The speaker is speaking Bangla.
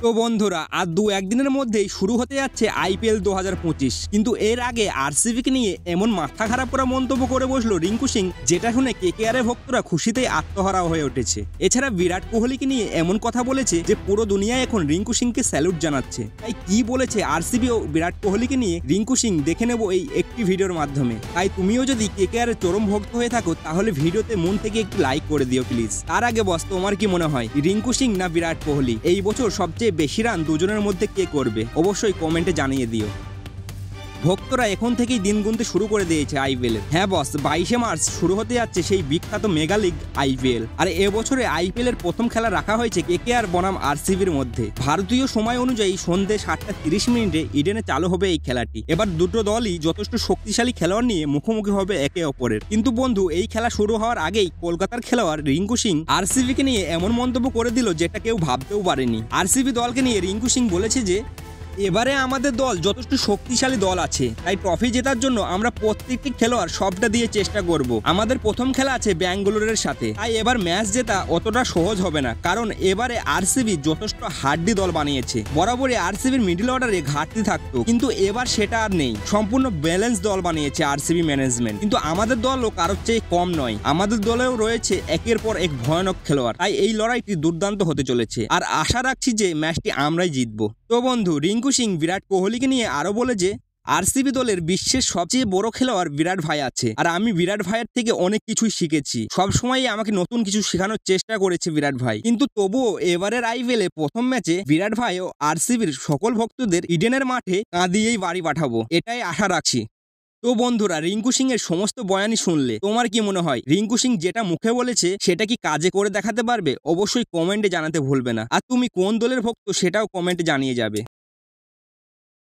তো বন্ধুরা আর দু একদিনের মধ্যেই শুরু হতে যাচ্ছে আইপিএল 2025, কিন্তু এর আগে আরসিবিকে নিয়ে এমন মাথা খারাপ করা মন্তব্য করে বসলো রিঙ্কু সিং, যেটা শুনে কেকেআরের ভক্তরা খুশিতেই আত্মহারা হয়ে উঠেছে। এছাড়া বিরাট কোহলিকে নিয়ে এমন কথা বলেছে যে পুরো দুনিয়ায় এখন রিঙ্কু সিংকে স্যালুট জানাচ্ছে। তাই কি বলেছে আরসিবি ও বিরাট কোহলিকে নিয়ে রিঙ্কু সিং দেখে নেব এই একটি ভিডিওর মাধ্যমে। তাই তুমিও যদি কেকেআরের চরম ভক্ত হয়ে থাকো তাহলে ভিডিওতে মন থেকে একটু লাইক করে দিও প্লিজ। তার আগে বস, তোমার কি মনে হয় রিঙ্কু সিং না বিরাট কোহলি এই বছর সবচেয়ে বেশি রান দুজনের মধ্যে কে করবে? অবশ্যই কমেন্টে জানিয়ে দিও। ভক্তরা এখন থেকেই দিন গুনতে শুরু করে দিয়েছে আইপিএল। হ্যাঁ বস, 22শে মার্চ শুরু হতে যাচ্ছে সেই বিখ্যাত মেগা লিগ আইপিএল। আর এবছরে আইপিএল এর প্রথম খেলা রাখা হয়েছে কেকেআর বনাম আরসিবির মধ্যে। ভারতীয় সময় অনুযায়ী সন্ধ্যে 7:30 ইডেনে চালু হবে এই খেলাটি। এবার দুটো দলই যথেষ্ট শক্তিশালী খেলোয়াড় নিয়ে মুখোমুখি হবে একে অপরের। কিন্তু বন্ধু, এই খেলা শুরু হওয়ার আগেই কলকাতার খেলোয়াড় রিঙ্কু সিং আরসিবিকে নিয়ে এমন মন্তব্য করে দিল যেটা কেউ ভাবতেও পারেনি। আরসিবি দলকে নিয়ে রিঙ্কু সিং বলেছে যে এবারে আমাদের দল যথেষ্ট শক্তিশালী দল আছে, তাই ট্রফি জেতার জন্য আমরা প্রত্যেকটি খেলোয়াড় সবটা দিয়ে চেষ্টা করব। আমাদের প্রথম খেলা আছে ব্যাঙ্গালোরের সাথে, তাই এবার ম্যাচ জেতা অতটা সহজ হবে না, কারণ এবারে আরসিবি যথেষ্ট হাড্ডি দল বানিয়েছে। বরাবরই আরসিবির মিডল অর্ডারে ঘাটতি থাকতো, কিন্তু এবার সেটা আর নেই। সম্পূর্ণ ব্যালেন্স দল বানিয়েছে আরসিবি ম্যানেজমেন্ট। কিন্তু আমাদের দলও কারোর চেয়ে কম নয়, আমাদের দলেও রয়েছে একের পর এক ভয়ানক খেলোয়াড়। তাই এই লড়াইটি দুর্দান্ত হতে চলেছে, আর আশা রাখছি যে ম্যাচটি আমরাই জিতবো। তো বন্ধু, রিঙ্কু সিং বিরাট কোহলিকে নিয়ে আরো বলে যে আরসিবি দলের বিশ্বের সবচেয়ে বড় খেলোয়াড় বিরাট ভাই আছে, আর আমি বিরাট ভাইয়ের থেকে অনেক কিছুই শিখেছি। সবসময় আমাকে নতুন কিছু শেখানোর চেষ্টা করেছে বিরাট ভাই। কিন্তু তবুও এবারের আইপিএলে প্রথম ম্যাচে বিরাট ভাই ও আরসিবির সকল ভক্তদের ইডেনের মাঠে কাঁদিয়েই বাড়ি পাঠাবো, এটাই আশা রাখছি। তো বন্ধুরা, রিঙ্কু সিং এর সমস্ত বয়ানই শুনলে তোমার কি মনে হয় রিঙ্কু সিং যেটা মুখে বলেছে সেটা কি কাজে করে দেখাতে পারবে? অবশ্যই কমেন্টে জানাতে ভুলবে না। আর তুমি কোন দলের ভক্ত সেটাও কমেন্টে জানিয়ে যাবে।